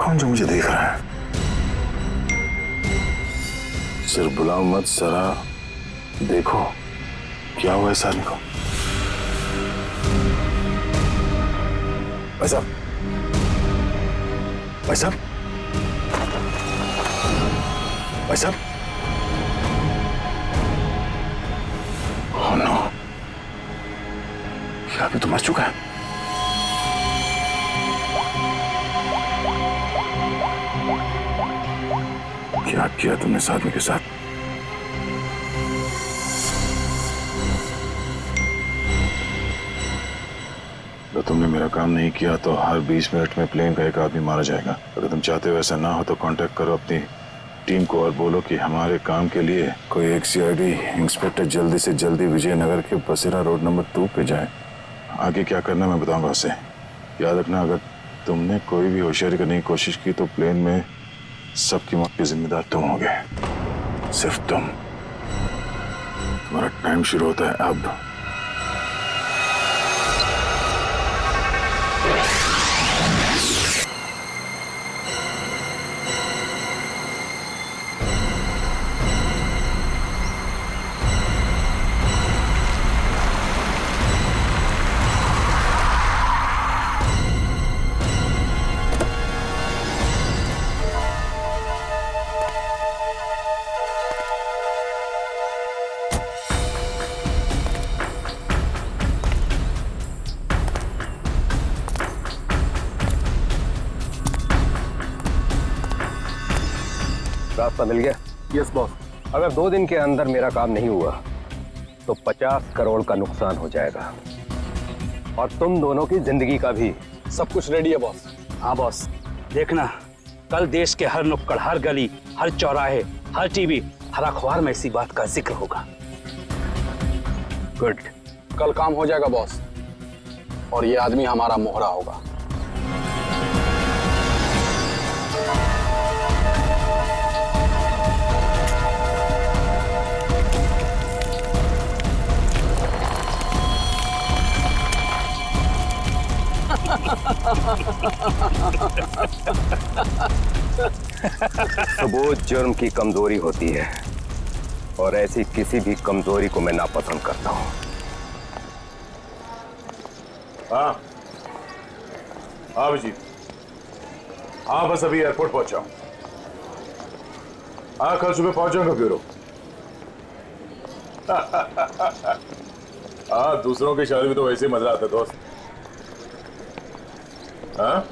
कौन जो मुझे देख रहा है? सिर्फ बुलाओ मत जरा देखो क्या हुआ है साली को। भाई साहब, भाई साहब, भाई साहब। ओह नो, क्या अभी तो मर चुका है? क्या किया तुमने इस आदमी के साथ? तो तुमने मेरा काम नहीं किया तो हर 20 मिनट में प्लेन का एक आदमी मारा जाएगा। अगर तुम चाहते हो ऐसा ना हो तो कांटेक्ट करो अपनी टीम को और बोलो कि हमारे काम के लिए कोई एक सीआईडी इंस्पेक्टर जल्दी से जल्दी विजयनगर के बसेरा रोड नंबर 2 पे जाए। आगे क्या करना मैं बताऊंगा उसे। याद रखना, अगर तुमने कोई भी होशियारी करने की कोशिश की तो प्लेन में सबकी मौत के जिम्मेदार तुम होगे, सिर्फ तुम। तुम्हारा टाइम शुरू होता है अब। रास्ता मिल गया? Yes boss. अगर 2 दिन के अंदर मेरा काम नहीं हुआ तो 50 करोड़ का नुकसान हो जाएगा और तुम दोनों की जिंदगी का भी। सब कुछ रेडी है बॉस। हाँ बॉस, देखना कल देश के हर नुक्कड़, हर गली, हर चौराहे, हर टीवी, हर अखबार में इसी बात का जिक्र होगा। गुड। कल काम हो जाएगा बॉस, और ये आदमी हमारा मोहरा होगा। सबूत जुर्म की कमजोरी होती है और ऐसी किसी भी कमजोरी को मैं नापसंद करता हूं। हाँ हाँ अभिजीत, हाँ बस अभी एयरपोर्ट पहुंचा हूं। हाँ कल सुबह पहुंच जाऊंगा ब्यूरो। हाँ दूसरों की शादी में तो वैसे ही मजा आता है दोस्त। हाँ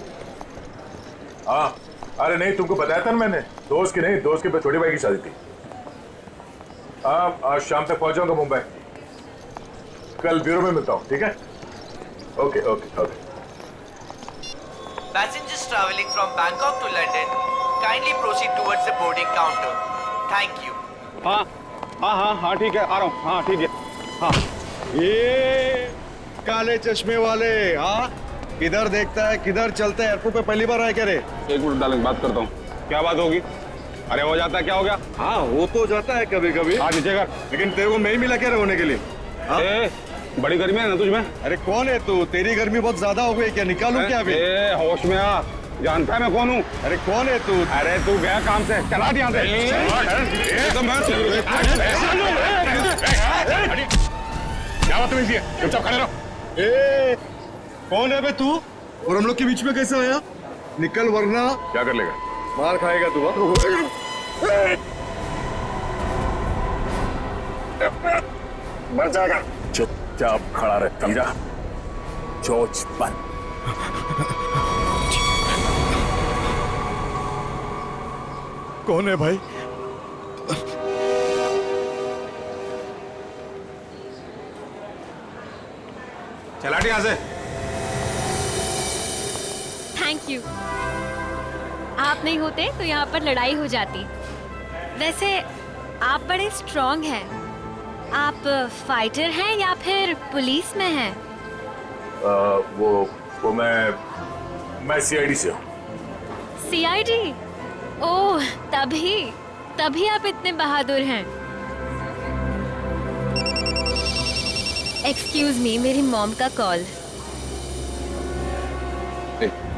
हाँ, अरे नहीं तुमको बताया था ना मैंने, दोस्त की नहीं, दोस्त के छोटे भाई की शादी थी। हाँ आज शाम तक पहुंच जाऊंगा मुंबई। कल ब्यूरो में मिलता हूँ, ठीक है? Okay okay okay. Passengers traveling from Bangkok to London, kindly proceed towards the boarding counter. Thank you. हाँ हाँ हाँ हाँ ठीक है, आ रहा हूँ। हाँ ठीक है। हाँ ये काले चश्मे वाले, हाँ किधर देखता है किधर चलता है? एयरपोर्ट पे पहली बार आया क्या रे? एक मिनट डालेंगे, बात करता हूँ। क्या बात होगी? अरे हो जाता है, क्या हो गया? हाँ हो तो जाता है कभी कभी। हाँ नीचे कर। लेकिन तेरे को मैं ही मिला क्या होने के लिए? ए, बड़ी गर्मी है ना तुझ में? अरे कौन है तू? तेरी गर्मी बहुत ज्यादा हो गई क्या? निकालूं क्या अभी? ए, होश में आ, जानता है मैं कौन हूँ? अरे कौन है तू? अरे तू गया काम से, चला यहाँ से। क्या बात है? चुपचाप खड़े रहो। कौन है बे तू? और हम लोग के बीच में कैसे आया? निकल वरना क्या कर लेगा? मार खाएगा तू। मर जाएगा। चुपचाप खड़ा रहे, समझा? चोच बंद। कौन है भाई? चला यहाँ से। Thank you. आप नहीं होते तो यहाँ पर लड़ाई हो जाती। वैसे आप बड़े स्ट्रॉन्ग हैं। आप फाइटर हैं या फिर पुलिस में हैं? वो मैं सीआईडी से हूँ। सीआईडी? ओह तभी आप इतने बहादुर हैं। एक्सक्यूज मी, मेरी मॉम का कॉल।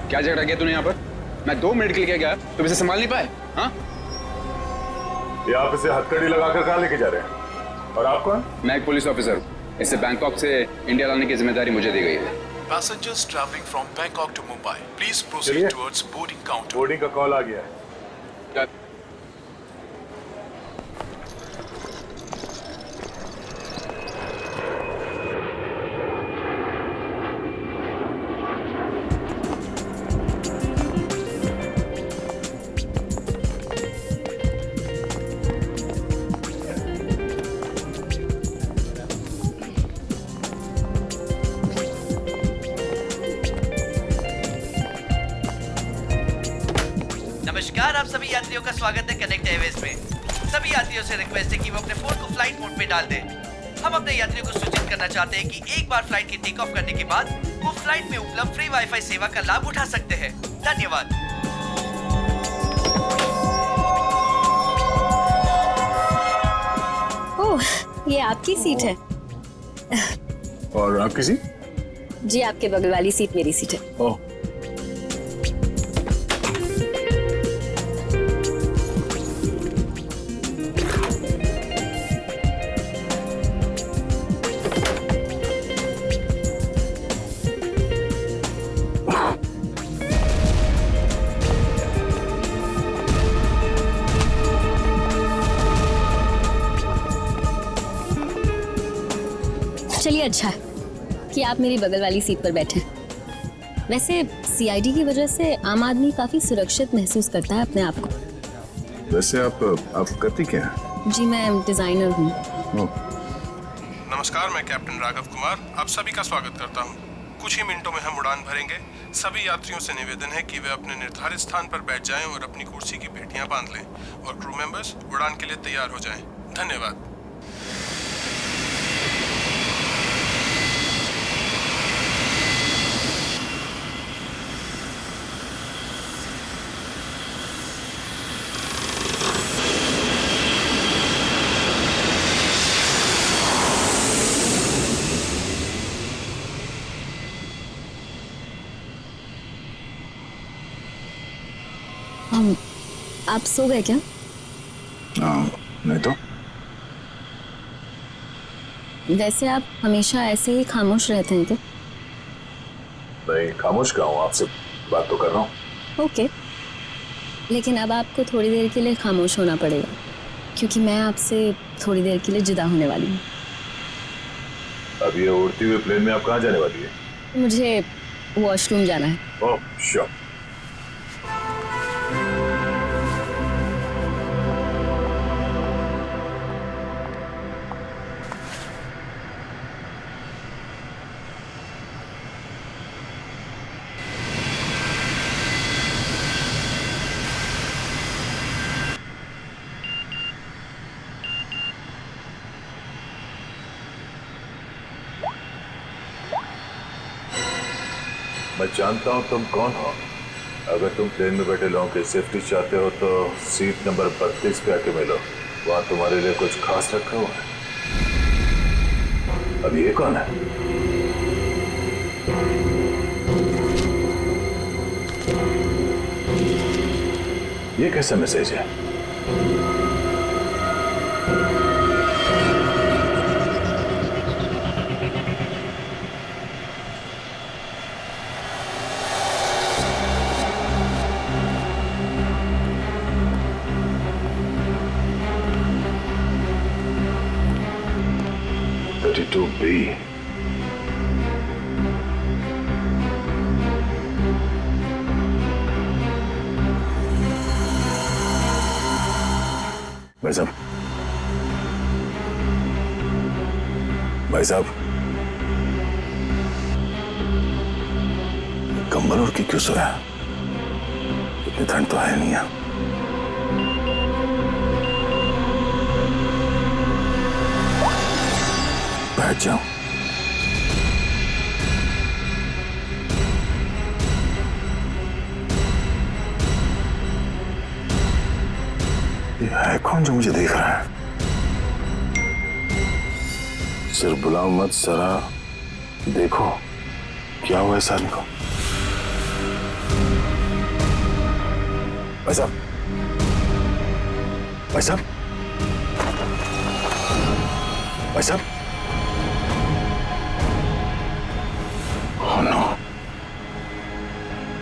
क्या झगड़ा किया तूने यहाँ पर? मैं 2 मिनट के लिए गया, तुम इसे संभाल नहीं पाए? हाँ, ये आप इसे हथकड़ी लगाकर कहाँ लेके जा रहे हैं? और आप कौन? मैं एक पुलिस ऑफिसर हूँ। इसे बैंकॉक से इंडिया लाने की जिम्मेदारी मुझे दी गई है। Passengers traveling from Bangkok to Mumbai, please proceed चलिए। towards boarding counter. बोर्डिंग का कॉल आ गया है। नमस्कार, आप सभी यात्रियों का स्वागत है कनेक्ट एयरवेज में। सभी यात्रियों से रिक्वेस्ट है कि वो अपने फोन को फ्लाइट मोड पे डाल दें। हम अपने यात्रियों को सूचित करना चाहते हैं कि एक बार फ्लाइट के टेक ऑफ करने के बाद वो फ्लाइट में उपलब्ध फ्री वाईफाई सेवा का लाभ उठा सकते हैं। धन्यवाद। ओह, ये आपकी सीट है। और आपकी सीट? जी, आपके बगल वाली सीट मेरी सीट है। ओह, चलिए, अच्छा है कि आप मेरी बगल वाली सीट पर बैठे हैं। वैसे सीआईडी की वजह से आम आदमी काफी सुरक्षित महसूस करता है अपने आप को। वैसे आप करती क्या हैं? जी, मैं डिजाइनर हूँ। नमस्कार, मैं कैप्टन राघव कुमार आप सभी का स्वागत करता हूं। कुछ ही मिनटों में हम उड़ान भरेंगे। सभी यात्रियों से निवेदन है कि वे अपने निर्धारित स्थान पर बैठ जाएं और अपनी कुर्सी की पेटियां बांध लें और क्रू मेंबर्स उड़ान के लिए तैयार हो जाएं। धन्यवाद। आप सो गए क्या? हाँ, नहीं तो। वैसे आप हमेशा ऐसे ही खामोश रहते हैं क्या? नहीं, खामोश कहाँ हूँ, आपसे बात तो कर रहा हूँ। ओके, लेकिन अब आपको थोड़ी देर के लिए खामोश होना पड़ेगा क्योंकि मैं आपसे थोड़ी देर के लिए जुदा होने वाली हूँ। अब ये उड़ती हुई प्लेन में आप कहाँ जाने वाली है? मुझे वॉशरूम जाना है। ओह, श्योर। मैं जानता हूँ तुम कौन हो। अगर तुम प्लेन में बैठे लोगों की सेफ्टी चाहते हो तो सीट नंबर 32 पे आके मिलो। वहाँ तुम्हारे लिए कुछ खास रखा हुआ है। अब ये कौन है? ये कैसा मैसेज है? B. भाई साहब, भाई साहब, कंबल ओढ़ के क्यों सोया? इतनी ठंड तो है नहीं है। बैठ जाओ। ये है कौन जो मुझे देख रहा है? सिर्फ बुलाओ मत, जरा देखो क्या हुआ इस आदमी को। भाई साहब, भाई साहब, भाई साहब। ओह नो,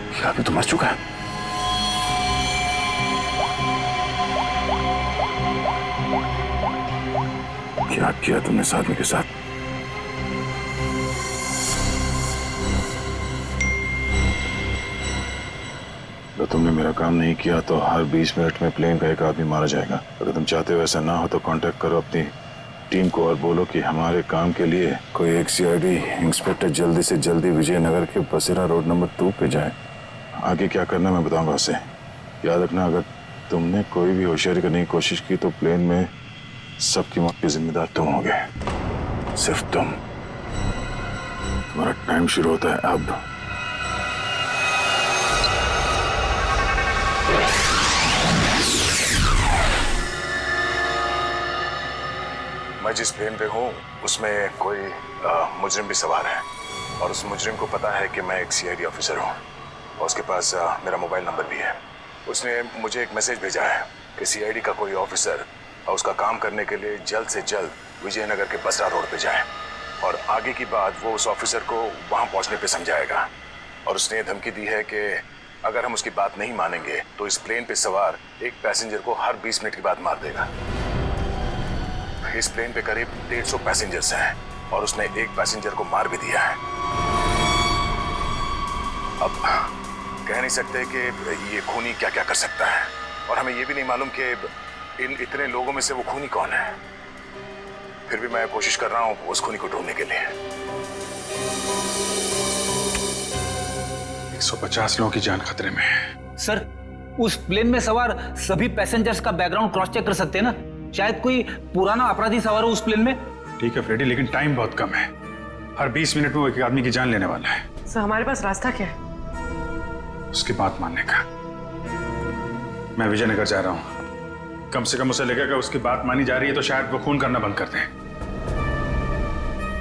ये आदमी तो मर चुका है। क्या किया तुमने इस आदमी के साथ? अगर तुमने मेरा काम नहीं किया तो हर 20 मिनट में प्लेन का एक आदमी मारा जाएगा। अगर तुम चाहते हो ऐसा ना हो तो कांटेक्ट करो अपनी टीम को और बोलो कि हमारे काम के लिए कोई एक सीआईडी इंस्पेक्टर जल्दी से जल्दी विजयनगर के बसेरा रोड नंबर 2 पे जाए। आगे क्या करना मैं बताऊंगा उसे। याद रखना, अगर तुमने कोई भी होशियारी करने की कोशिश की तो प्लेन में सबकी मौत के जिम्मेदार तुम होगे, सिर्फ तुम। तुम्हारा टाइम शुरू होता है अब। मैं जिस प्लेन पे हूँ उसमें कोई मुजरिम भी सवार है और उस मुजरिम को पता है कि मैं एक सीआईडी ऑफिसर हूँ और उसके पास मेरा मोबाइल नंबर भी है। उसने मुझे एक मैसेज भेजा है कि सीआईडी का कोई ऑफिसर और उसका काम करने के लिए जल्द से जल्द विजयनगर के बसरा रोड पे जाए और आगे की बात वो उस ऑफिसर को वहाँ पहुँचने पे समझाएगा। और उसने ये धमकी दी है कि अगर हम उसकी बात नहीं मानेंगे तो इस प्लेन पे सवार एक पैसेंजर को हर 20 मिनट के बाद मार देगा। इस प्लेन पे करीब 150 पैसेंजर्स हैं और उसने एक पैसेंजर को मार भी दिया है। अब कह नहीं सकते कि ये खूनी क्या क्या कर सकता है और हमें ये भी नहीं मालूम कि इन इतने लोगों में से वो खूनी कौन है। फिर भी मैं कोशिश कर रहा हूँ उस खूनी को ढूंढने के लिए। 150 लोगों की जान खतरे में है। सर, उस प्लेन में सवार सभी पैसेंजर्स का बैकग्राउंड क्रॉस चेक कर सकते हैं ना? शायद कोई पुराना अपराधी सवार हो उस प्लेन में। ठीक है फ्रेडी, लेकिन टाइम बहुत कम है। हर 20 मिनट में वो एक आदमी की जान लेने वाला है। सर, हमारे पास रास्ता क्या है? उसकी बात मानने का। मैं विजयनगर जा रहा हूँ। कम से कम उसे लगेगा कि उसकी बात मानी जा रही है तो शायद वो खून करना बंद कर दें।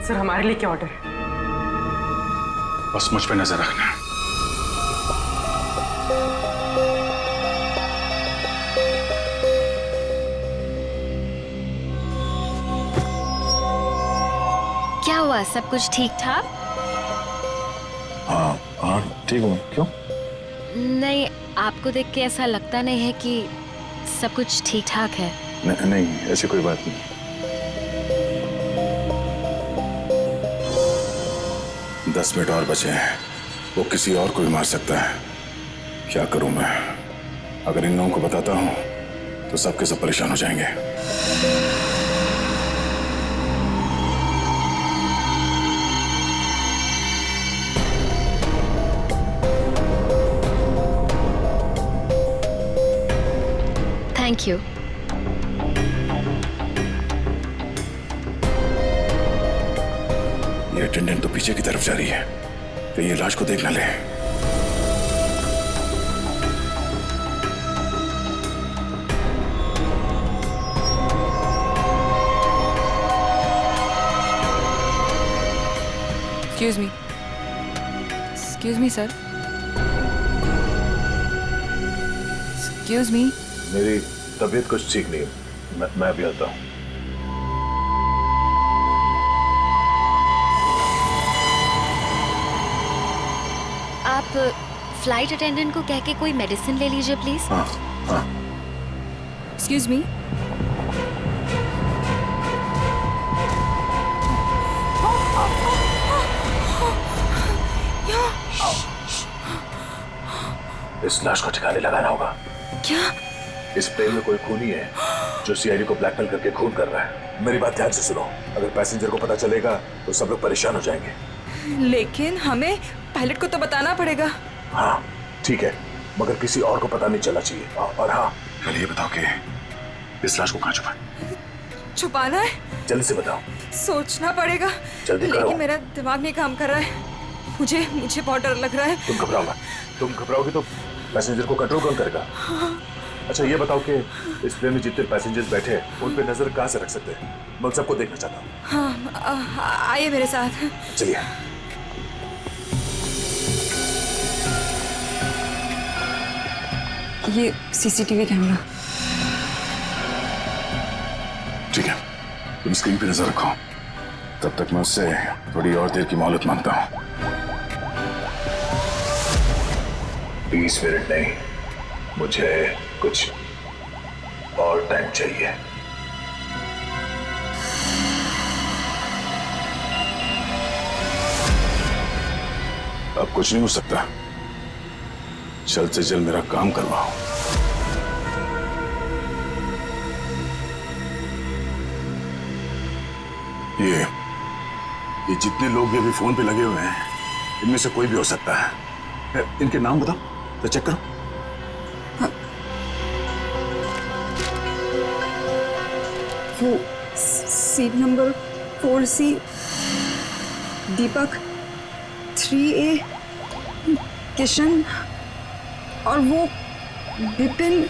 सर, हमारे लिए क्या ऑर्डर है? बस मुझ पे नजर रखना। क्या हुआ, सब कुछ ठीक ठाक? हाँ हाँ ठीक हूँ। क्यों? नहीं, आपको देख के ऐसा लगता नहीं है कि सब कुछ ठीक ठाक है। नहीं, ऐसी कोई बात नहीं। दस मिनट और बचे हैं। वो किसी और को भी मार सकता है। क्या करूं मैं? अगर इन लोगों को बताता हूं तो सबके सब परेशान हो जाएंगे। Thank you. ये अटेंडेंट तो पीछे की तरफ जा रही है, कहीं ये लाश को देख ना ले। Excuse me, sir. Excuse me. मेरी तबीयत कुछ ठीक नहीं है, मैं अभी आता हूँ। आप फ्लाइट अटेंडेंट को कह के कोई मेडिसिन ले लीजिए प्लीज। हाँ हाँ। Excuse me. इस लाश को ठिकाने लगाना होगा। क्या? इस प्लेन में कोई खूनी है जो सीआईडी को ब्लैकमेल करके खून कर रहा है। मेरी बात ध्यान से सुनो, अगर पैसेंजर को पता चलेगा तो सब लोग परेशान हो जाएंगे। लेकिन हमें पायलट को तो बताना पड़ेगा। हाँ ठीक है, मगर किसी और को पता नहीं चलना चाहिए। और हाँ, पहले ये बताओ कि इस लाश को कहाँ छुपाएं? छुपाना है? जल्दी से बताओ। सोचना पड़ेगा। जल्दी करो। लेकिन मेरा दिमाग नहीं काम कर रहा है। मुझे बहुत डर लग रहा है। तुम घबराओ मत। तुम घबराओगे तो पैसेंजर को कंट्रोल कौन करेगा? अच्छा ये बताओ कि इस प्लेन में जितने पैसेंजर्स बैठे हैं उन पे नजर कहाँ से रख सकते हैं? मैं उन सबको देखना चाहता हूँ। हाँ, आइए मेरे साथ। चलिए। ये सीसीटीवी कैमरा। ठीक है, तुम स्क्रीन पे नजर रखो, तब तक मैं उससे थोड़ी और देर की मोहलत मांगता हूं। 20 मिनट नहीं, मुझे कुछ और टाइम चाहिए। अब कुछ नहीं हो सकता, जल्द से जल्द मेरा काम करवाओ। ये जितने लोग भी अभी फोन पे लगे हुए हैं, इनमें से कोई भी हो सकता है। इनके नाम बताओ तो चेक करो। वो सीट नंबर 4C, दीपक 3A, किशन, और वो विपिन,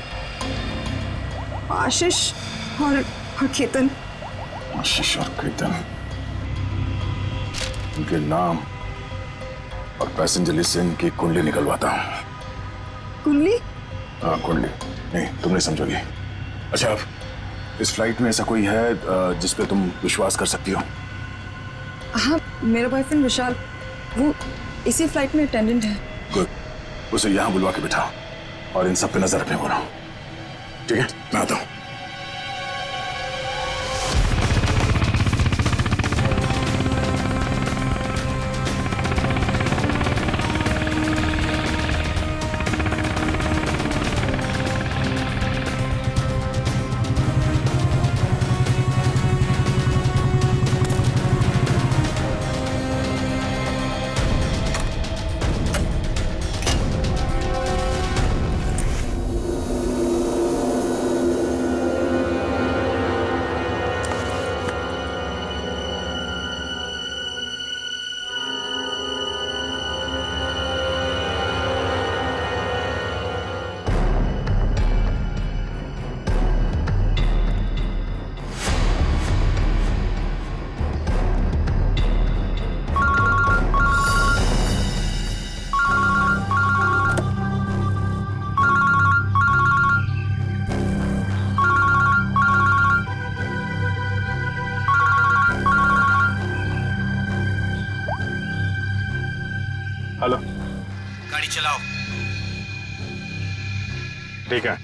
आशीष और केतन। आशीष और केतन, उनके नाम और पैसेंजर लिस्ट से इनकी कुंडली निकलवाता हूँ। कुंडली? हाँ, कुंडली नहीं, तुम नहीं समझोगी। अच्छा, अब इस फ्लाइट में ऐसा कोई है जिस पे तुम विश्वास कर सकती हो? हाँ, मेरा बॉयफ्रेंड विशाल, वो इसी फ्लाइट में अटेंडेंट है। गुड, उसे यहाँ बुलवा के बिठाओ और इन सब पे नजर रखने बोलो। ठीक है, मैं आता हूँ। हेलो, गाड़ी चलाओ। ठीक है।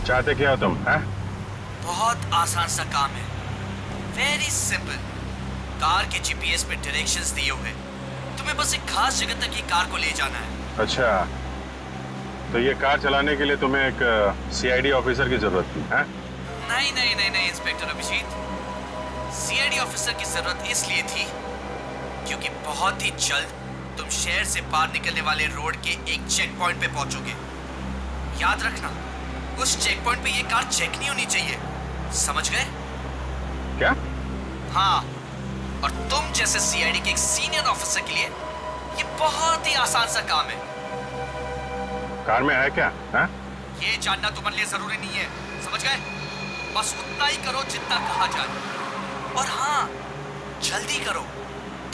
चाहते क्या हो तुम? हैं? बहुत आसान सा काम है, वेरी सिंपल। कार के जीपीएस पे डायरेक्शंस दिए हुए, तुम्हें बस एक खास जगह तक ये कार को ले जाना है। अच्छा, तो ये कार चलाने के लिए तुम्हें एक सीआईडी ऑफिसर की जरूरत थी? हैं? नहीं नहीं नहीं नहीं इंस्पेक्टर अभिजीत, सीआईडी ऑफिसर की जरूरत इसलिए थी क्योंकि बहुत ही जल्द तुम शहर से बाहर निकलने वाले रोड के एक चेक पॉइंट पे पहुंचोगे। याद रखना, उस चेक पॉइंट पे ये कार चेक नहीं होनी चाहिए, समझ गए? क्या? हाँ, और तुम जैसे सीआईडी के एक सीनियर ऑफिसर के लिए ये बहुत ही आसान सा काम है। कार में है क्या? हैं? ये जानना तुम्हारे लिए जरूरी नहीं है, समझ गए? बस उतना ही करो जितना कहा जाए, और हाँ, जल्दी करो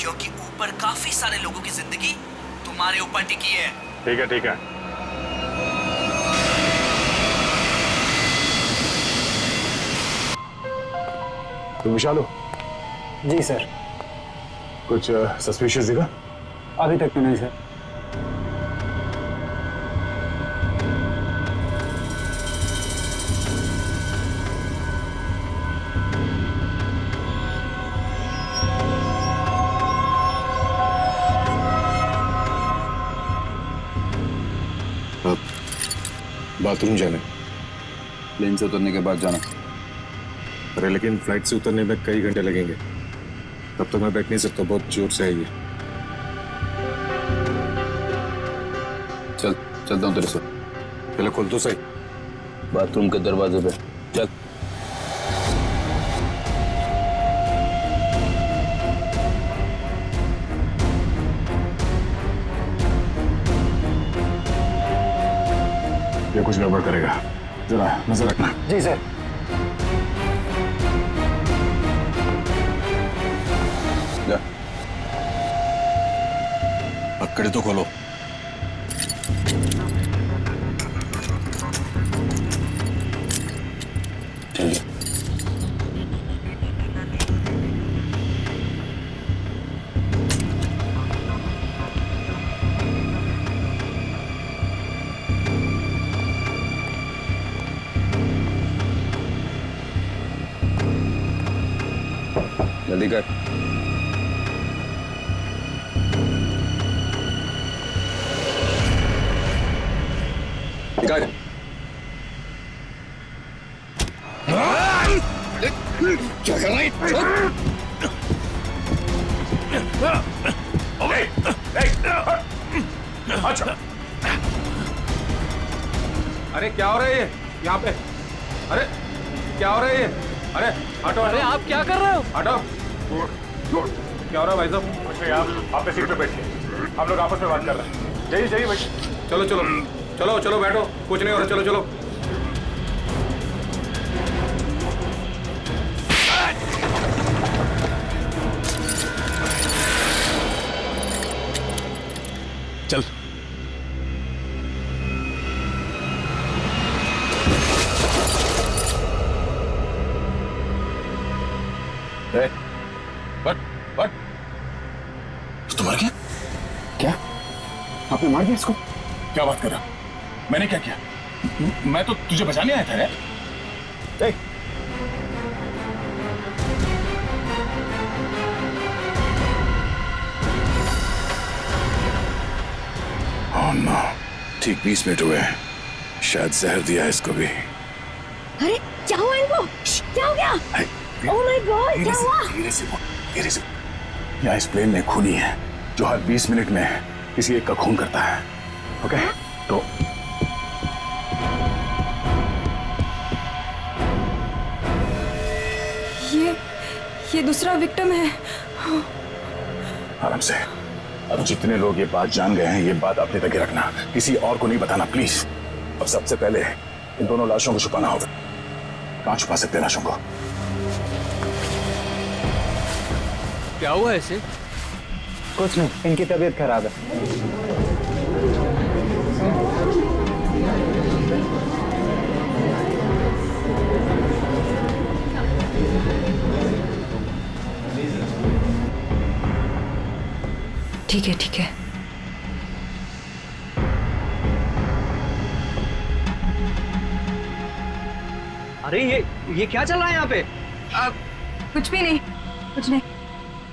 क्योंकि ऊपर काफी सारे लोगों की जिंदगी तुम्हारे ऊपर टिकी है। ठीक है, ठीक है। तुम विशाल हो? जी सर। कुछ सस्पिशियस दिखा? अभी तक तो नहीं सर। बाथरूम जाने? प्लेन से उतरने के बाद जाना। अरे लेकिन फ्लाइट से उतरने में कई घंटे लगेंगे, तब तक मैं बैठ नहीं सकता, बहुत जोर से है ये। चलता हूँ तेरे से। पहले खोल तो सही। बाथरूम के दरवाजे पे चल। ये कुछ गड़बड़ करेगा, जरा नजर रखना। जी सर। पकड़े तो खोलो। जल्दी। जल्दी कर। निकाल। क्या कर रहा है? अच्छा। अरे क्या हो रहा है ये यहाँ पे? अरे क्या हो रहा है ये? अरे हटो। अरे आप क्या कर रहे हो? हटो। क्या हो रहा है भाई साहब? कुछ नहीं, आप अपने सीट पे बैठिए, हम लोग आपस में बात कर रहे हैं। जाइए जाइए भाई। चलो चलो चलो चलो बैठो, कुछ नहीं हो रहा, चलो चलो। चल। बट तो मर गया क्या? आपने मार दिया इसको? क्या बात कर रहा? मैंने क्या किया? मैं तो तुझे बचाने आया था रे। ओह नो, ठीक 20 मिनट हुए हैं, शायद जहर दिया है इसको भी। अरे क्या हुआ इनको? क्या हो गया? ओह माय गॉड, क्या हुआ? धीरे से बोल, धीरे से। यहाँ इस प्लेन में खूनी है जो हर 20 मिनट में किसी एक का खून करता है। ओके? तो ये दूसरा विक्टिम है। आराम से। अब जितने लोग ये बात जान गए हैं, ये बात अपने तक ही रखना, किसी और को नहीं बताना प्लीज। अब सबसे पहले इन दोनों लाशों को छुपाना होगा। कहाँ छुपा सकते हैं लाशों को? क्या हुआ ऐसे? कुछ नहीं, इनकी तबीयत खराब है। ठीक है ठीक है। अरे ये क्या चल रहा है यहाँ पे? कुछ भी नहीं, कुछ नहीं।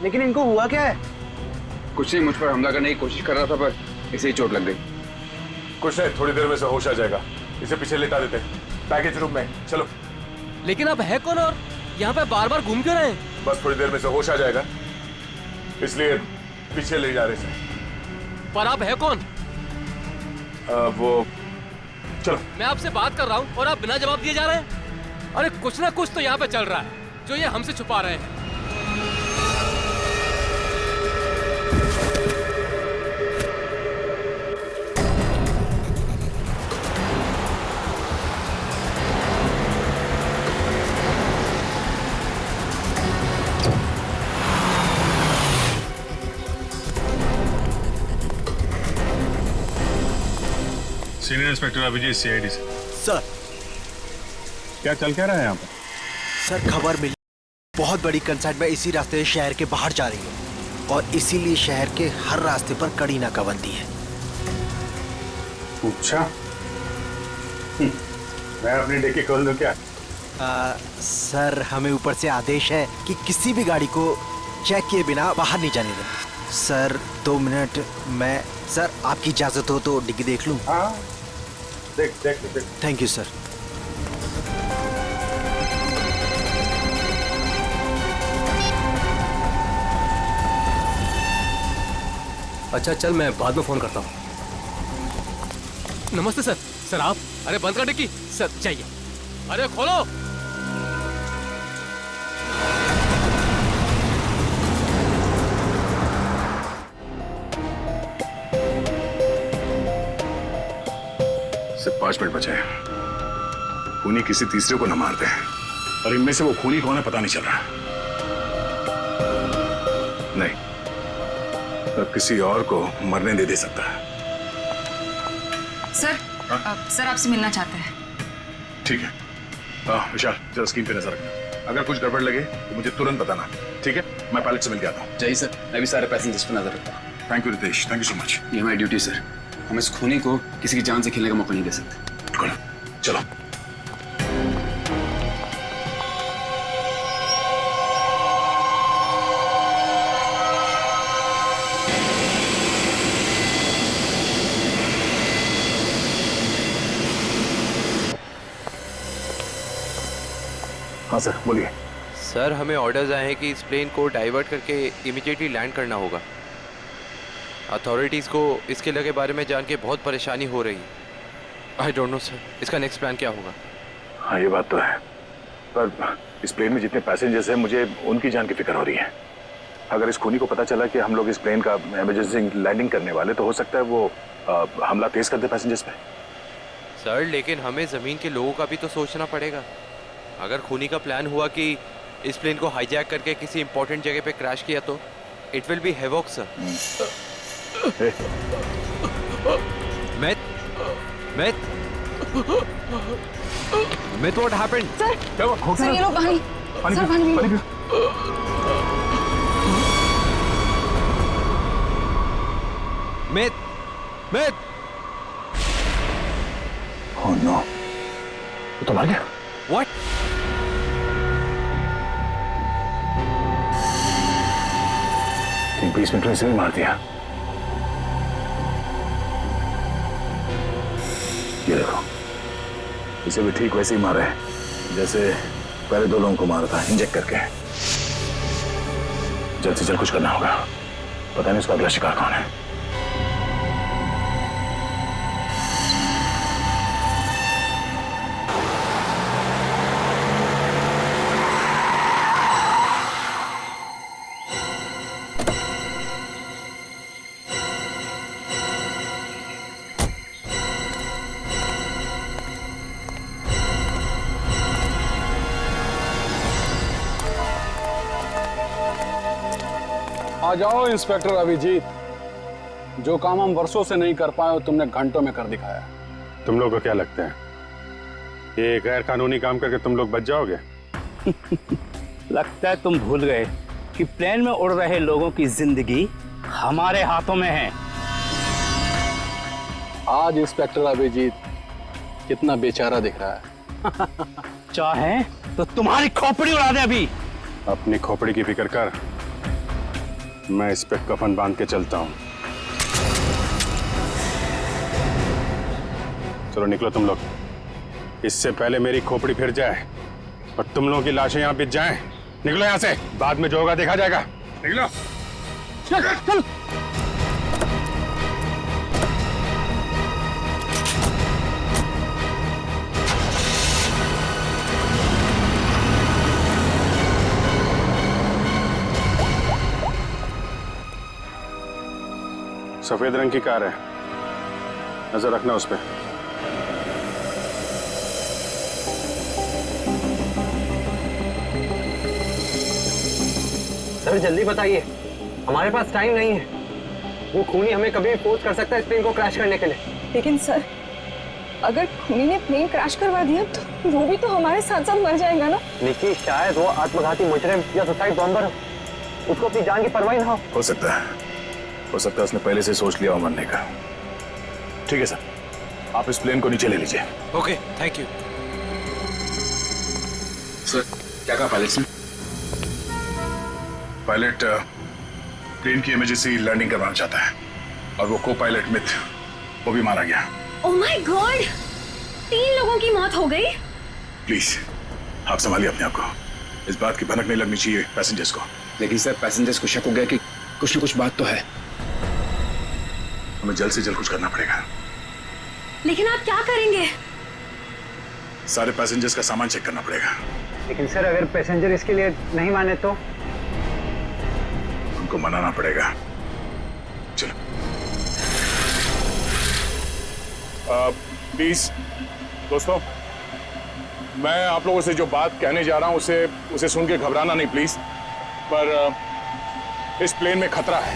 लेकिन इनको हुआ क्या है? कुछ नहीं, मुझ पर हमला करने की कोशिश कर रहा था पर इसे ही चोट लग गई। कुछ नहीं, थोड़ी देर में से होश आ जाएगा। इसे पीछे लेटा देते हैं पैकेज रूम में। चलो। लेकिन अब है कौन और यहाँ पे बार बार घूम क्यों रहे हैं? बस थोड़ी देर में से होश आ जाएगा, इसलिए पीछे ले जा रहे थे। पर आप है कौन? वो चलो। मैं आपसे बात कर रहा हूँ और आप बिना जवाब दिए जा रहे हैं। अरे कुछ ना कुछ तो यहाँ पे चल रहा है जो ये हमसे छुपा रहे हैं। सीनियर इंस्पेक्टर अभिजीत, सीआईडी से। सर क्या चल क्या रहा है यहाँ पर? सर खबर मिली, बहुत बड़ी कंसाइनमेंट इसी रास्ते से शहर के बाहर जा रही है और इसीलिए शहर के हर रास्ते पर कड़ी नाकाबंदी है। अच्छा, मैं अपनी डिक्की खोल दूं क्या? सर हमें ऊपर से आदेश है कि किसी भी गाड़ी को चेक किए बिना बाहर नहीं जाने दें। सर 2 मिनट, मैं सर आपकी इजाजत हो तो डिग्गी देख लूं? हाँ देख। Thank you sir. अच्छा चल, मैं बाद में फोन करता हूँ। नमस्ते सर। सर आप? अरे बंद कर डिक्की। सर चाहिए। अरे खोलो। 5 मिनट बचे हैं। खूनी किसी तीसरे को न मार दे, और इनमें से वो खूनी कौन है पता नहीं चल रहा। नहीं, अब किसी और को मरने दे सकता है। सर, सर आपसे मिलना चाहते हैं। ठीक है। विशाल, जरा स्क्रीन पे नजर रखना। अगर कुछ गड़बड़ लगे तो मुझे तुरंत बताना, ठीक है? मैं पायलट से मिल के आता हूँ। जय सर, मैं भी सारे पैसेंजर्स पर नजर रखता हूँ। Thank you Ritesh, thank you so much. ये हमारी ड्यूटी सर। हम इस खूनी को किसी की जान से खेलने का मौका नहीं दे सकते। बिल्कुल, चलो। हाँ सर, बोलिए। सर, हमें ऑर्डर्स आए हैं कि इस प्लेन को डाइवर्ट करके इमीडिएटली लैंड करना होगा। अथॉरिटीज़ को इसके लगे बारे में जान के बहुत परेशानी हो रही है। आई डोंट नो सर, इसका नेक्स्ट प्लान क्या होगा? हाँ, ये बात तो है, पर इस प्लेन में जितने पैसेंजर्स हैं मुझे उनकी जान की फिक्र हो रही है। अगर इस खूनी को पता चला कि हम लोग इस प्लेन का इमरजेंसी लैंडिंग करने वाले, तो हो सकता है वो हमला तेज कर दे पैसेंजर्स पे। सर, लेकिन हमें ज़मीन के लोगों का भी तो सोचना पड़ेगा। अगर खूनी का प्लान हुआ कि इस प्लेन को हाईजैक करके किसी इंपॉर्टेंट जगह पे क्रैश किया तो it will be havoc sir. Myth, what happened? Sir ये लो पानी। सर पानी पियो। Myth. Oh no, वो तो मर गया। What? ठीक 20 मिनट में इसे भी मार दिया। ये देखो, इसे भी ठीक वैसे ही मारा है जैसे पहले 2 लोगों को मारा था, इंजेक्ट करके। जल्द से जल्द कुछ करना होगा, पता नहीं उसका अगला शिकार कौन है। आ जाओ इंस्पेक्टर अभिजीत, जो काम हम वर्षों से नहीं कर पाए तुमने घंटों में कर दिखाया। तुम लोग को क्या लगता है ये गैर कानूनी काम करके तुम लोग बच जाओगे? लगता है तुम भूल गए कि प्लेन में उड़ रहे लोगों की जिंदगी हमारे हाथों में है। आज इंस्पेक्टर अभिजीत कितना बेचारा दिख रहा है। चाहे तो तुम्हारी खोपड़ी उड़ा दे अभी। अपनी खोपड़ी की फिक्र कर, मैं इस पे कफन बांध के चलता हूँ। चलो निकलो तुम लोग, इससे पहले मेरी खोपड़ी फिर जाए और तुम लोगों की लाशें यहाँ बिछ जाएं। निकलो यहाँ से, बाद में जो होगा देखा जाएगा। निकलो। चल। सफेद रंग की कार है, नजर रखना उस पे। सर जल्दी बताइए, हमारे पास टाइम नहीं है। वो खूनी हमें कभी भी फोर्स कर सकता है इस प्लेन को क्रैश करने के लिए। लेकिन सर, अगर खूनी ने प्लेन क्रैश करवा दिया तो वो भी तो हमारे साथ साथ मर जाएगा ना। निकी, शायद वो आत्मघाती मुजरिम या सुसाइड बॉम्बर हो, उसको अपनी जान की परवाह ना हो सकता है उसने पहले से सोच लिया हो मरने का। ठीक है सर, आप इस प्लेन को नीचे ले लीजिए। Okay, thank you sir. क्या कहा पायलट ने? पायलट प्लेन की इमरजेंसी लैंडिंग करवाना चाहता है और वो को पायलट मिथ, वो भी मारा गया। ओह माय गॉड, 3 लोगों की मौत हो गई। प्लीज आप संभालिए अपने आप को, इस बात की भनक नहीं लगनी चाहिए पैसेंजर्स को। लेकिन सर, पैसेंजर्स को शक हो गया कि कुछ न कुछ बात तो है। हमें जल्द से जल्द कुछ करना पड़ेगा। लेकिन आप क्या करेंगे? सारे पैसेंजर्स का सामान चेक करना पड़ेगा। लेकिन सर, अगर पैसेंजर इसके लिए नहीं माने तो? उनको मनाना पड़ेगा। चलो। प्लीज दोस्तों, मैं आप लोगों से जो बात कहने जा रहा हूं उसे सुन के घबराना नहीं प्लीज, पर इस प्लेन में खतरा है।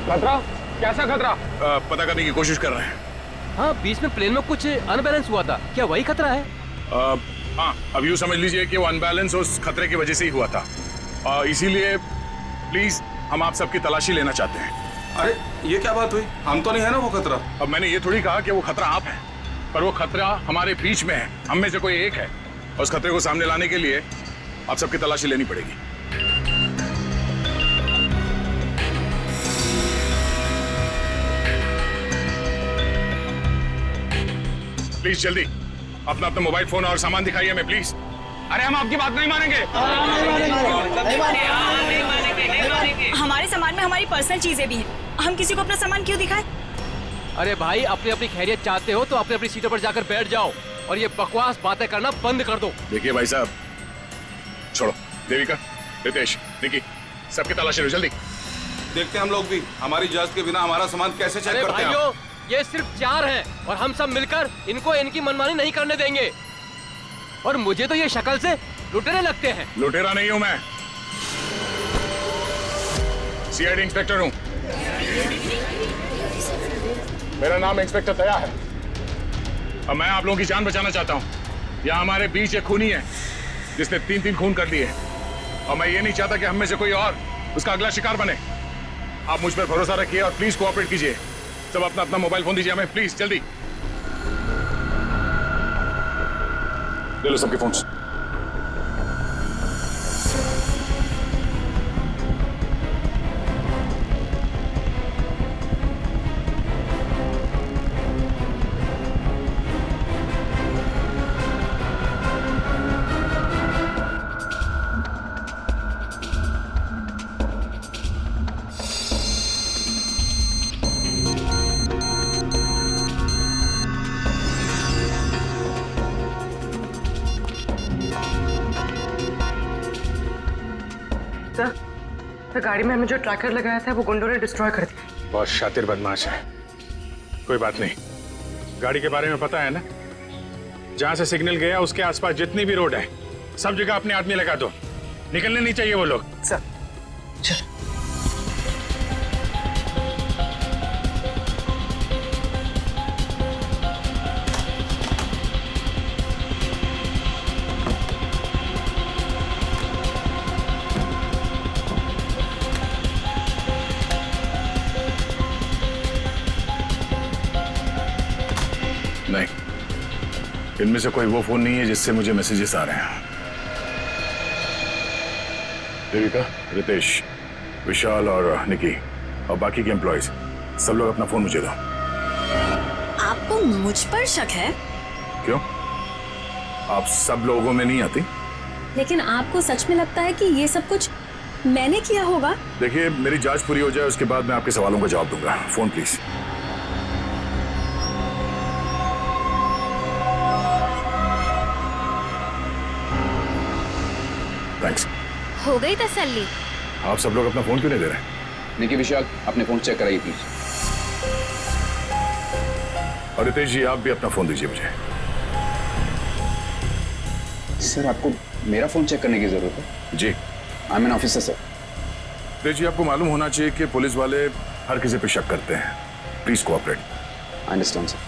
खतरा? कैसा खतरा? पता करने की कोशिश कर रहे हैं। हाँ, बीच में प्लेन में कुछ अनबैलेंस हुआ था, क्या वही खतरा है? हाँ, अब यूं समझ लीजिए कि वो अनबैलेंस उस खतरे की वजह से ही हुआ था। इसीलिए प्लीज हम आप सबकी तलाशी लेना चाहते हैं। अरे ये क्या बात हुई? हम तो नहीं है ना वो खतरा। अब मैंने ये थोड़ी कहा कि वो खतरा आप है, पर वो खतरा हमारे बीच में है, हम में से कोई एक है, और उस खतरे को सामने लाने के लिए आप सबकी तलाशी लेनी पड़ेगी। प्लीज जल्दी अपना अपना मोबाइल फोन और सामान दिखाइए हमें प्लीज। अरे हम आपकी बात नहीं मानेंगे। हमारे सामान में हमारी पर्सनल चीजें भी हैं। हम किसी को अपना सामान क्यों दिखाएं? अरे भाई, अपनी अपनी खैरियत चाहते हो तो अपनी अपनी सीटों पर जाकर बैठ जाओ और ये बकवास बातें करना बंद कर दो। देखिए भाई साहब, छोड़ो। देविका, रितेश, निकी, सबकी तलाशी लो जल्दी। देखते हैं हम लोग भी हमारी इजाजत के बिना हमारा सामान कैसे चेक करते हैं। भाइयों, ये सिर्फ 4 हैं और हम सब मिलकर इनको इनकी मनमानी नहीं करने देंगे। और मुझे तो ये शक्ल से लुटेरे लगते हैं। लुटेरा नहीं हूं मैं, सीआईडी इंस्पेक्टर हूं। मेरा नाम इंस्पेक्टर दया है और मैं आप लोगों की जान बचाना चाहता हूं। यहाँ हमारे बीच एक खूनी है जिसने 3 खून कर दिए और मैं ये नहीं चाहता कि हम में से कोई और उसका अगला शिकार बने। आप मुझ पर भरोसा रखिए और प्लीज कोऑपरेट कीजिए। सब अपना अपना मोबाइल फोन दीजिए हमें प्लीज, जल्दी ले लो सबके फोन्स। सर, गाड़ी में हमें जो ट्रैकर लगाया था वो गुंडों ने डिस्ट्रॉय कर दिया। बहुत शातिर बदमाश है। कोई बात नहीं, गाड़ी के बारे में पता है ना? जहां से सिग्नल गया उसके आसपास जितनी भी रोड है सब जगह अपने आदमी लगा दो। निकलने नहीं चाहिए वो लोग। सर चल। नहीं, इनमें से कोई वो फोन नहीं है जिससे मुझे मैसेजेस आ रहे हैं। देविका, रितेश, विशाल और निकी और बाकी के एम्प्लॉयज सब लोग अपना फोन मुझे दो। आपको मुझ पर शक है? क्यों? आप सब लोगों में नहीं आती? लेकिन आपको सच में लगता है कि ये सब कुछ मैंने किया होगा? देखिए, मेरी जांच पूरी हो जाए उसके बाद मैं आपके सवालों का जवाब दूंगा। Phone please. थैंक्स। हो गई तसल्ली? आप सब लोग अपना फोन क्यों नहीं दे रहे? निकी, विशाल, अपने फोन चेक कराइए प्लीज। और रितेश जी, आप भी अपना फोन दीजिए मुझे। सर, आपको मेरा फोन चेक करने की जरूरत है? जी। I am an officer sir. Ritesh ji, आपको मालूम होना चाहिए कि पुलिस वाले हर किसी पे शक करते हैं। Please cooperate. I understand sir.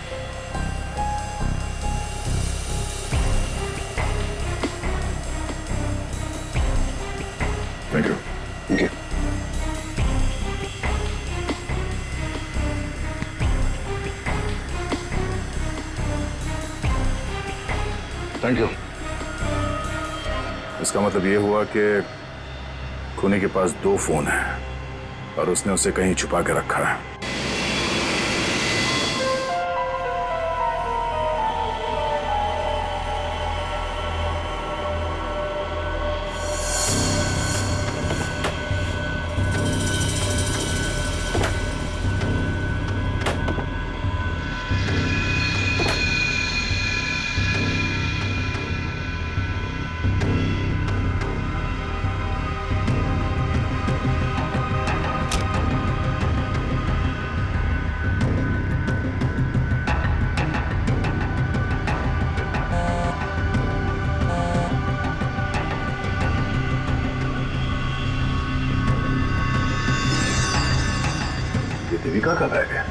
Thank you. Thank you. Thank you. इसका मतलब ये हुआ कि खूनी के पास 2 फोन हैं और उसने उसे कहीं छुपा के रखा है। देविका का बैग है।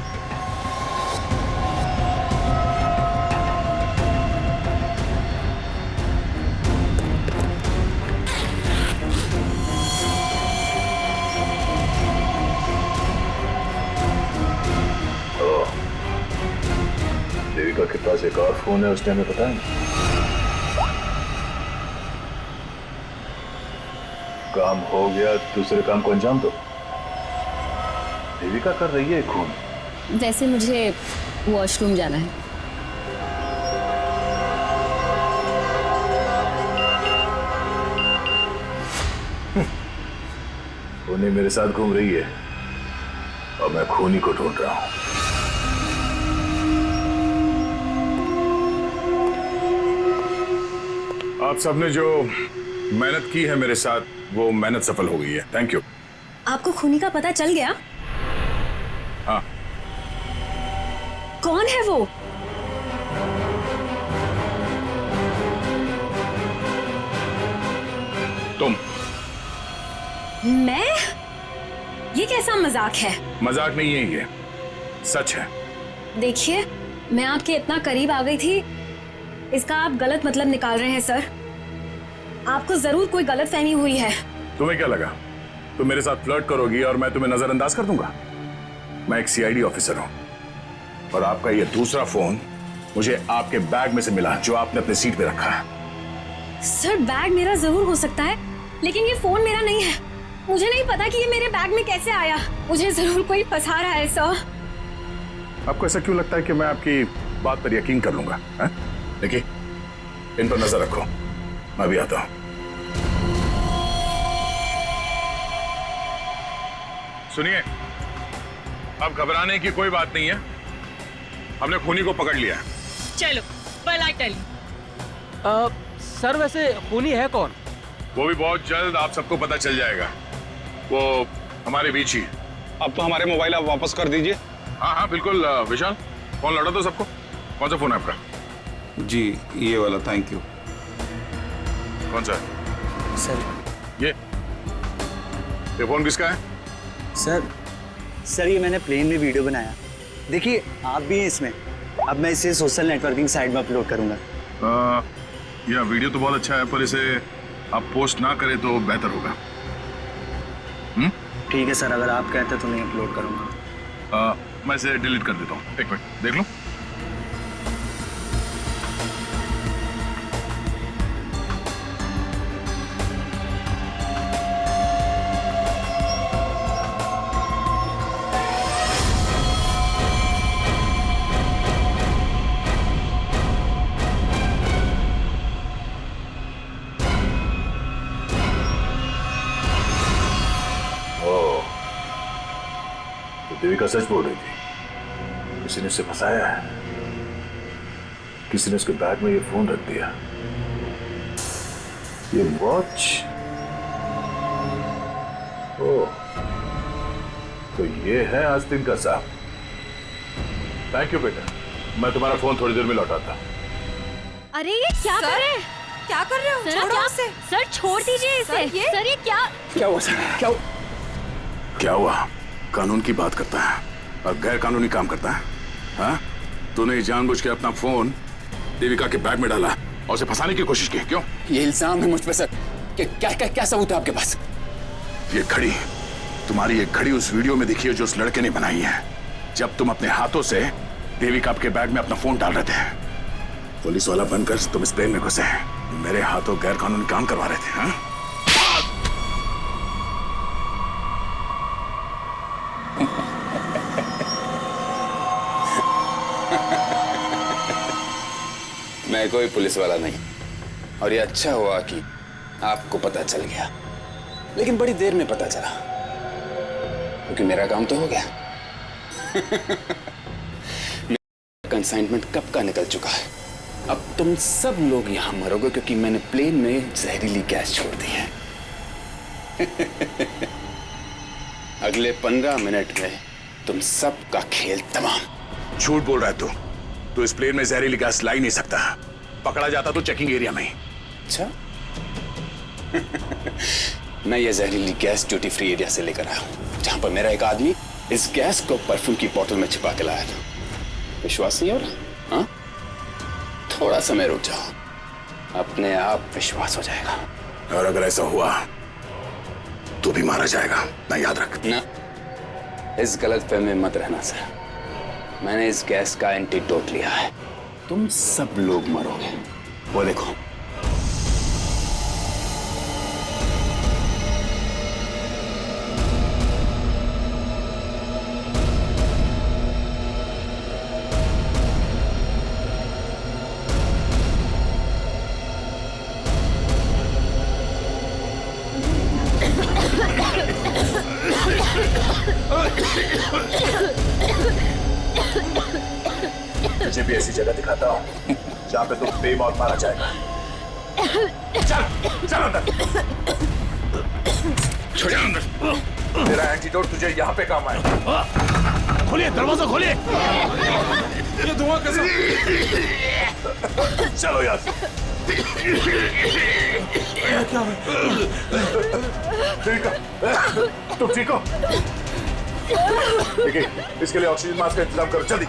देविका के पास एक और फोन है, उसने हमें बताया। काम हो गया, दूसरे काम को अंजाम दो। देविका कर रही है खून। वैसे मुझे वॉशरूम जाना है। खूनी मेरे साथ घूम रही है और मैं खूनी को ढूंढ रहा हूं। आप सबने जो मेहनत की है मेरे साथ, वो मेहनत सफल हो गई है। Thank you. आपको खूनी का पता चल गया? हाँ। कौन है वो? तुम। मैं? ये कैसा मजाक है? मजाक नहीं है ये, सच है। देखिए, मैं आपके इतना करीब आ गई थी, इसका आप गलत मतलब निकाल रहे हैं सर। आपको जरूर कोई गलतफहमी हुई है। तुम्हें क्या लगा तुम मेरे साथ फ्लर्ट करोगी और मैं तुम्हें नजरअंदाज कर दूंगा? मैं एक सीआईडी ऑफिसर हूं और आपका ये दूसरा फोन मुझे आपके बैग में से मिला, जो आपने अपने सीट पे रखा है। सर, बैग मेरा जरूर हो सकता है, लेकिन ये फोन मेरा नहीं है। मुझे नहीं पता कि ये मेरे बैग में कैसे आया। मुझे जरूर कोई फंसा रहा है सर। आपको ऐसा क्यों लगता है कि मैं आपकी बात पर यकीन कर लूंगा? देखिए, इन पर नजर रखो, मैं भी आता हूं। सुनिए, अब घबराने की कोई बात नहीं है, हमने खूनी को पकड़ लिया है। चलो, well I tell you। Sir, वैसे खूनी है कौन? वो भी बहुत जल्द आप सबको पता चल जाएगा। वो हमारे बीच ही। अब तो हमारे मोबाइल आप वापस कर दीजिए। हाँ हाँ बिल्कुल। विशाल, फोन लौटा दो सबको। कौन सा फोन है आपका? जी, ये वाला। Thank you. कौन सा है? सर ये फोन किसका है? सर ये मैंने प्लेन में वीडियो बनाया। देखिए, आप भी हैं इसमें। अब मैं इसे सोशल नेटवर्किंग साइट में अपलोड करूंगा। यह वीडियो तो बहुत अच्छा है, पर इसे आप पोस्ट ना करें तो बेहतर होगा। ठीक है सर, अगर आप कहते तो नहीं अपलोड करूंगा। मैं इसे डिलीट कर देता हूँ। एक मिनट देख लो। देविका सच बोल रही थी, किसी ने उसे फंसाया है, किसी ने उसके बैग में ये फोन रख दिया। ये वॉच, ओह, तो ये है आस्तीन का साहब। थैंक यू बेटा, मैं तुम्हारा फोन थोड़ी देर में लौटाता। अरे ये क्या कर रहे हैं? क्या कर रहे हो? सर, छोड़ो क्या? उसे। सर छोड़ दीजिए इसे। सर ये क्या? क्या हुआ सर? क्या हुआ? कानून की बात करता है और गैर कानूनी काम करता है। हाँ? तूने जानबूझ के अपना फोन देविका के बैग में डाला और उसे फंसाने की कोशिश की, क्यों? ये इल्जाम है मुझ पे सर। क्या सबूत है आपके पास? ये घड़ी, तुम्हारी ये घड़ी उस वीडियो में दिखी है जो उस लड़के ने बनाई है, जब तुम अपने हाथों से देविका के बैग में अपना फोन डाल रहे थे। पुलिस वाला बनकर तुम इस प्लेन में घुसे, मेरे हाथों गैर कानूनी काम करवा रहे थे। हाँ? मैं कोई पुलिस वाला नहीं, और ये अच्छा हुआ कि आपको पता चल गया, लेकिन बड़ी देर में पता चला, क्योंकि मेरा काम तो हो गया। मेरा कंसाइनमेंट कब का निकल चुका है। अब तुम सब लोग यहां मरोगे क्योंकि मैंने प्लेन में जहरीली गैस छोड़ दी है। अगले 15 मिनट में तुम सबका खेल तमाम। झूठ बोल रहा है तू इस प्लेन में जहरीली गैस ला ही नहीं सकता। पकड़ा जाता तो चेकिंग एरिया में ही। अच्छा। मैं ये जहरीली गैस ड्यूटी फ्री एरिया से लेकर आया हूं, जहां पर मेरा एक आदमी इस गैस को परफ्यूम की बोतल में छिपा के लाया था। विश्वास नहीं हो रहा? हाँ? थोड़ा समय रुक जाओ, अपने आप विश्वास हो जाएगा। और अगर ऐसा हुआ तो भी मारा जाएगा, ना याद रख। ना, इस गलतफहमी में मत रहना सर। मैंने इस गैस का एंटीडोट लिया है। तुम सब लोग मरोगे। वो देखो। तुझे भी ऐसी जगह दिखाता हूँ जहाँ पे तुम बेमौत मारा जाएगा। चल चल अंदर। छोड़ अंदर। तेरा एंटीडोट तुझे यहाँ पे काम आएगा। खोलिए दरवाजा, खोलिए। ये धुआं कैसा? चलो यार। क्या ठीक हो? तुम ठीक हो? देखिए, इसके लिए ऑक्सीजन मास्क का इंतजाम करो जल्दी।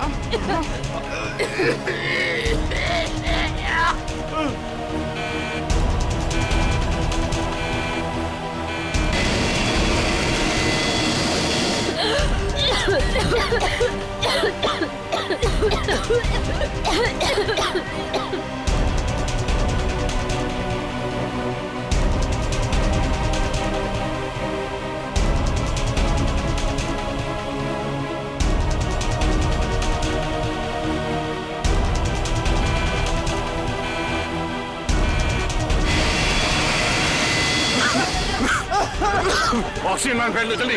ऑक्सीजन मैन फैल लो जल्दी।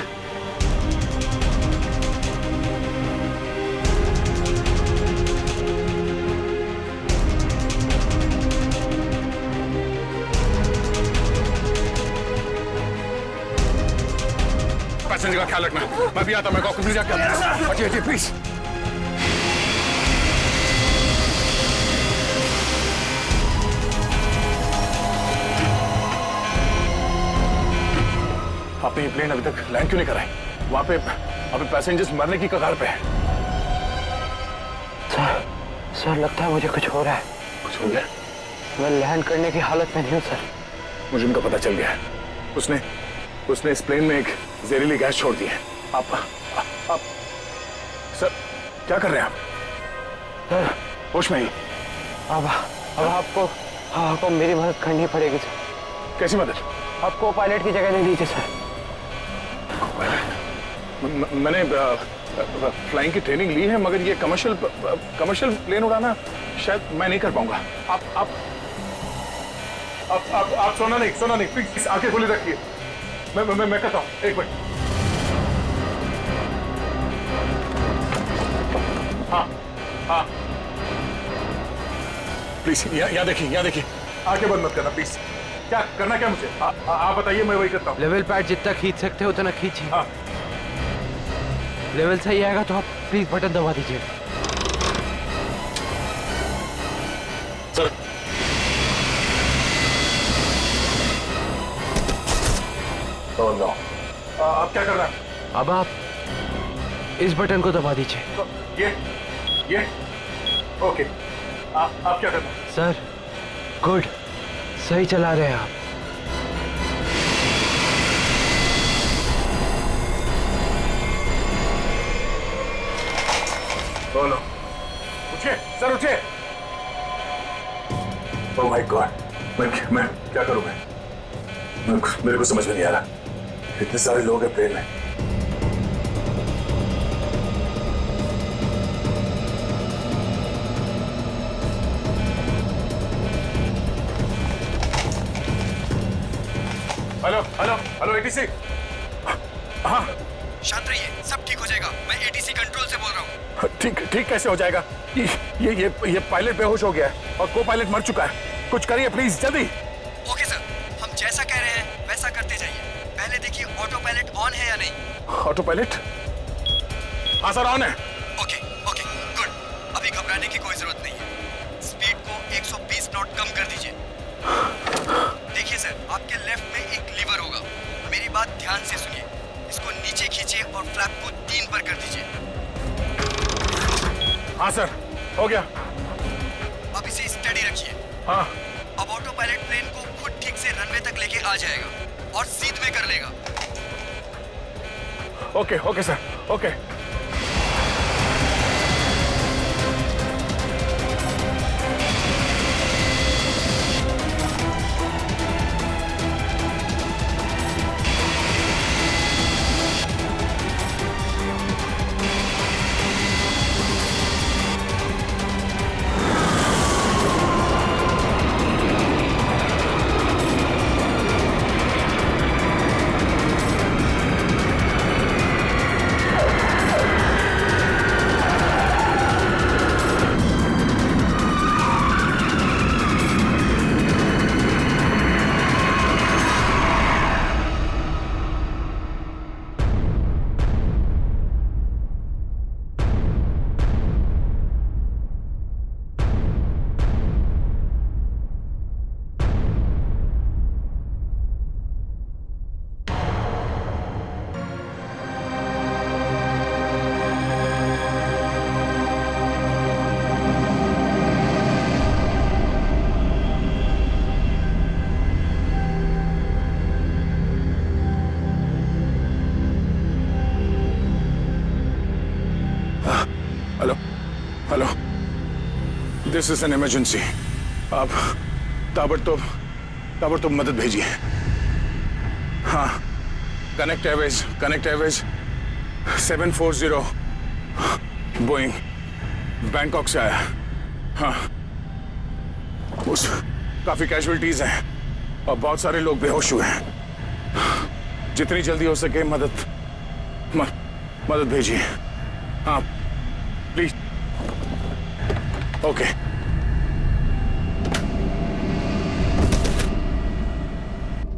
पैसेंजर का ख्याल रखना। मैं भी आता हूं, मैं कॉकपिट में जाके हटिए हटिए प्लीज। आपने ये प्लेन अभी तक लैंड क्यों नहीं कराई? वहां पे अभी पैसेंजर्स मरने की कगार पे है। सर लगता है मुझे कुछ हो रहा है। कुछ हो गया? मैं लैंड करने की हालत में नहीं हूँ सर। मुझे उनका पता चल गया है। उसने इस प्लेन में एक जहरीली गैस छोड़ दी है। आप सर क्या कर रहे हैं आप? सर होश में ही? अब आपको मेरी मदद करनी पड़ेगी सर। कैसी मदद? आपको पायलट की जगह दे दीजिए सर। मैंने फ्लाइंग की ट्रेनिंग ली है, मगर ये कमर्शियल प्लेन उड़ाना शायद मैं नहीं कर पाऊंगा। आप सोना नहीं प्लीज आंखें खुली रखिए। मैं करता हूँ, एक मिनट। हाँ प्लीज यहाँ देखिए आंखें बंद मत करना प्लीज। क्या करना क्या मुझे? आप बताइए, मैं वही करता हूँ। लेवल पैड जितना खींच सकते हो उतना खींचिए। हाँ। लेवल सही आएगा तो आप प्लीज बटन दबा दीजिए। Sir no. आप क्या कर रहे हैं? अब आप इस बटन को दबा दीजिए। ये ओके। आप क्या कर रहे हैं? सर गुड, सही चला रहे हैं आप। बोलो। उठिए सर, उठिए। ओह माय गॉड, मैं क्या करूं? मेरे को समझ में नहीं आ रहा। इतने सारे लोग हैं प्लेन में। Hello ATC. हाँ शांत रहिए, सब ठीक हो जाएगा। मैं एटीसी कंट्रोल से बोल रहा हूँ। ठीक कैसे हो जाएगा? ये पायलट बेहोश हो गया है और को पायलट मर चुका है। कुछ करिए प्लीज जल्दी। ओके सर, हम जैसा कह रहे हैं वैसा करते जाइए। पहले देखिए ऑटो पायलट ऑन है या नहीं। Auto pilot? हाँ सर ऑन है। Okay good. अभी घबराने की कोई जरूरत नहीं है। स्पीड को 120 नॉट कम कर दीजिए। देखिए सर, आपके लेफ्ट में एक लीवर होगा। मेरी बात ध्यान से सुनिए। इसको नीचे खींचिए और फ्लैप को 3 पर हो गया। अब इसे स्टडी रखिए। हाँ। अब ऑटो पायलट प्लेन को खुद ठीक से रनवे तक लेके आ जाएगा और सीध में कर लेगा। Okay okay sir, okay. Hello, this is an emergency. आप ताबड़तोब मदद भेजिए। हाँ, कनेक्ट एयरवेज 740 बोइंग बैंकॉक से आया। हाँ, उस काफी कैजुअलिटीज हैं और बहुत सारे लोग बेहोश हुए हैं। जितनी जल्दी हो सके मदद भेजिए। हाँ प्लीज। ओके।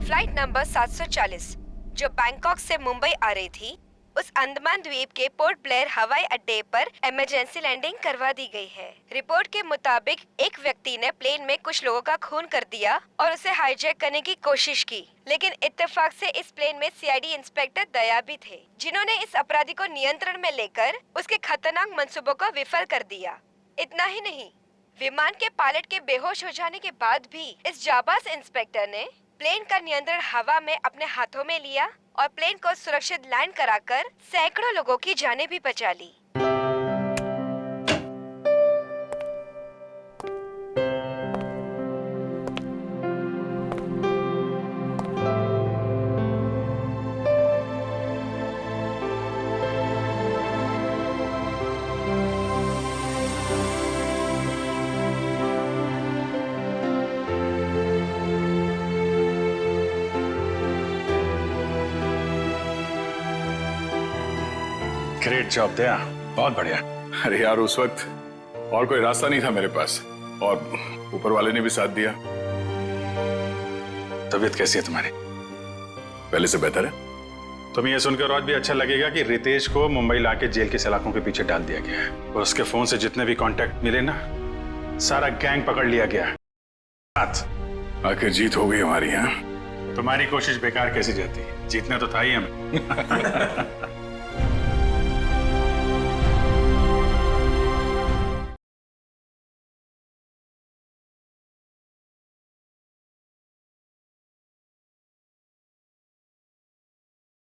फ्लाइट नंबर 740 जो बैंकॉक से मुंबई आ रही थी, उस अंडमान द्वीप के पोर्ट ब्लेयर हवाई अड्डे पर इमरजेंसी लैंडिंग करवा दी गई है। रिपोर्ट के मुताबिक एक व्यक्ति ने प्लेन में कुछ लोगों का खून कर दिया और उसे हाईजैक करने की कोशिश की, लेकिन इत्तेफाक से इस प्लेन में सीआईडी इंस्पेक्टर दया भी थे, जिन्होंने इस अपराधी को नियंत्रण में लेकर उसके खतरनाक मंसूबों को विफल कर दिया। इतना ही नहीं, विमान के पायलट के बेहोश हो जाने के बाद भी इस जाबाज इंस्पेक्टर ने प्लेन का नियंत्रण हवा में अपने हाथों में लिया और प्लेन को सुरक्षित लैंड कराकर सैकड़ों लोगों की जानें भी बचा ली। ग्रेट जॉब दया, बहुत बढ़िया। अरे यार, उस वक्त और कोई रास्ता नहीं था मेरे पास और ऊपर वाले ने भी साथ दिया। तबीयत कैसी है तुम्हारी? पहले से बेहतर है। तुम्हें यह सुनकर और भी अच्छा लगेगा कि रितेश को मुंबई लाके जेल की सलाखों के पीछे डाल दिया गया है और उसके फोन से जितने भी कांटेक्ट मिले ना, सारा गैंग पकड़ लिया गया। आखिर जीत हो गई हमारी। यहाँ तुम्हारी कोशिश बेकार कैसी जाती है? जीतना तो था ही हमें।